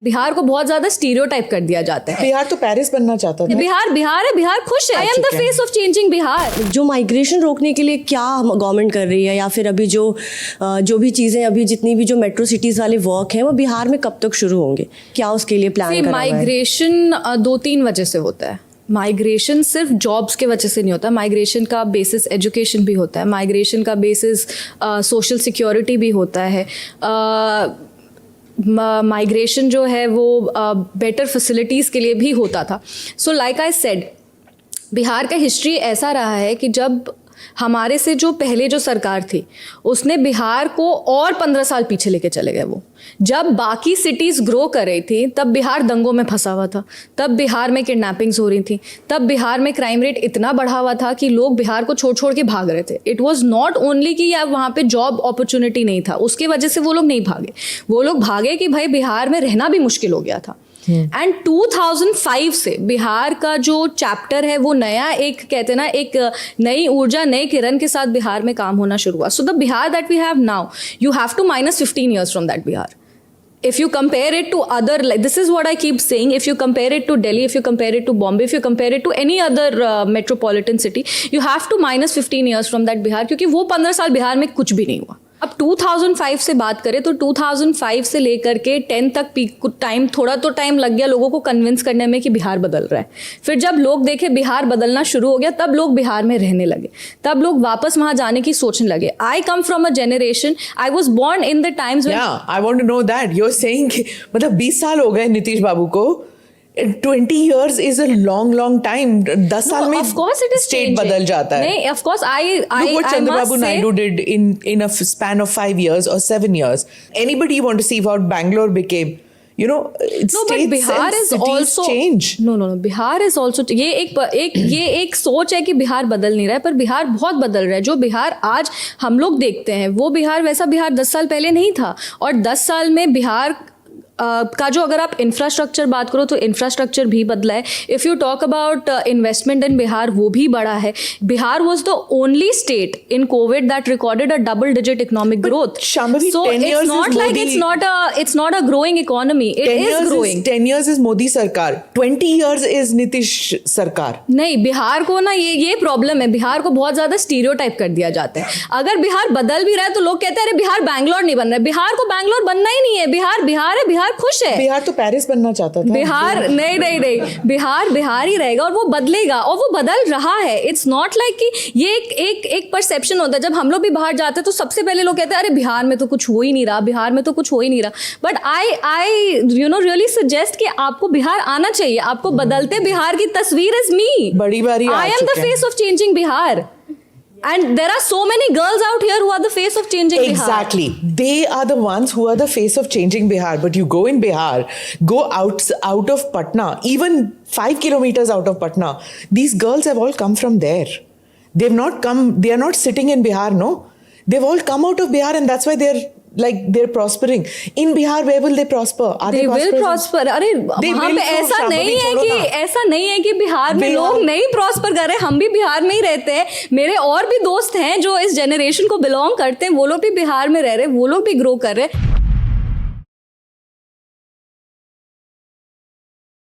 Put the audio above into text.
बिहार को बहुत ज्यादा स्टीरियोटाइप कर दिया जाता है। बिहार तो पेरिस बनना चाहता था। बिहार है, बिहार खुश है। I am the face of changing Bihar. जो माइग्रेशन रोकने के लिए क्या गवर्नमेंट कर रही है, या फिर अभी जो भी चीज़ें, अभी जितनी भी जो मेट्रो सिटीज़ वाले वर्क हैं वो बिहार में कब तक शुरू होंगे, क्या उसके लिए प्लान करा हुआ है? माइग्रेशन 2-3 वजह से होता है। माइग्रेशन सिर्फ जॉब्स के वजह से नहीं होता, माइग्रेशन का बेसिस एजुकेशन भी होता है, माइग्रेशन का बेसिस सोशल सिक्योरिटी भी होता है, माइग्रेशन जो है वो बेटर फैसिलिटीज़ के लिए भी होता था। So like I said, Bihar का हिस्ट्री ऐसा रहा है कि जब हमारे से जो पहले जो सरकार थी उसने बिहार को और 15 साल पीछे लेके चले गए। वो जब बाकी सिटीज़ ग्रो कर रही थी तब बिहार दंगों में फंसा हुआ था, तब बिहार में किडनैपिंग्स हो रही थी, तब बिहार में क्राइम रेट इतना बढ़ा हुआ था कि लोग बिहार को छोड़ छोड़ के भाग रहे थे। इट वॉज नॉट ओनली कि यार वहाँ पे जॉब अपॉर्चुनिटी नहीं था, उसकी वजह से वो लोग नहीं भागे। वो लोग भागे कि भाई बिहार में रहना भी मुश्किल हो गया था। एंड 2005 से बिहार का जो चैप्टर है वो नया, एक कहते हैं ना, एक नई ऊर्जा, नए किरण के साथ बिहार में काम होना शुरू हुआ। So the Bihar that we have now, you have to minus 15 years from that Bihar. If you compare it to other, like this is what I keep saying, if you compare it to Delhi, if you compare it to Bombay, if you compare it to any other metropolitan city, you have to minus 15 years from that Bihar, क्योंकि वो 15 साल बिहार में कुछ भी नहीं हुआ। अब 2005 से बात करें तो 2005 से लेकर के 10 तक टाइम, थोड़ा तो टाइम लग गया लोगों को कन्विंस करने में कि बिहार बदल रहा है। फिर जब लोग देखे बिहार बदलना शुरू हो गया, तब लोग बिहार में रहने लगे, तब लोग वापस वहां जाने की सोचने लगे। I come from a generation, I was born in the times. I want to know that you are saying, मतलब 20 साल हो गए नीतीश बाबू को, 20 years is a long time. 10 साल में of course it is state बदल जाता है। नहीं, of course Look what Chandrababu Naidu did in a span of 5 years or 7 years. Anybody you want to see what Bangalore became? You know, no, but Bihar is also change. No. Bihar is also ये एक सोच है कि बिहार बदल नहीं रहा है, पर बिहार बहुत बदल रहा है। जो बिहार आज हम लोग देखते हैं वो बिहार, वैसा बिहार 10 साल पहले नहीं था। और 10 साल में बिहार का जो, अगर आप इंफ्रास्ट्रक्चर बात करो तो इंफ्रास्ट्रक्चर भी बदला है। If you talk about investment इन बिहार, वो भी बढ़ा है। Bihar was the only state in Covid that recorded a double digit economic growth. So it's not like it's not a growing economy, it is growing. 10 years is Modi सरकार, 20 years is Nitish सरकार। नहीं, बिहार को ना ये प्रॉब्लम है, बिहार को बहुत ज्यादा स्टीरियोटाइप कर दिया जाता है। अगर बिहार बदल भी रहा है तो लोग कहते हैं अरे बिहार बैंगलोर नहीं बन रहा है। बिहार को बैंगलोर बनना ही नहीं है। बिहार है, बिहार खुश है। बिहार तो पेरिस बनना चाहता था। बिहार नहीं, बिहार ही रहेगा और वो बदलेगा, और वो बदल रहा है। इट्स नॉट लाइक कि ये एक परसेप्शन होता है। जब हम लोग भी बाहर जाते हैं तो सबसे पहले लोग कहते हैं अरे बिहार में तो कुछ हो ही नहीं रहा, बिहार में तो कुछ हो ही नहीं रहा। बट आई रियली सजेस्ट कि आपको बिहार आना चाहिए। आपको बदलते बिहार की तस्वीर इज मी। बड़ी बारी I am the face of changing Bihar. And there are so many girls out here who are the face of changing Bihar. Exactly. They are the ones who are the face of changing Bihar. But you go in Bihar, go out of Patna, even 5 kilometers out of Patna, these girls have all come from there. They've not come, they are not sitting in Bihar, no. They've all come out of Bihar, and that's why they're prospering. In Bihar, where will they prosper? They will prosper. अरे वहाँ पे ऐसा नहीं है कि बिहार में लोग नहीं प्रॉस्पर कर रहे। हम भी बिहार में ही रहते हैं। मेरे और भी दोस्त हैं जो इस जनरेशन को बिलोंग करते हैं, वो लोग भी बिहार में रह रहे हैं, वो लोग भी ग्रो कर रहे हैं।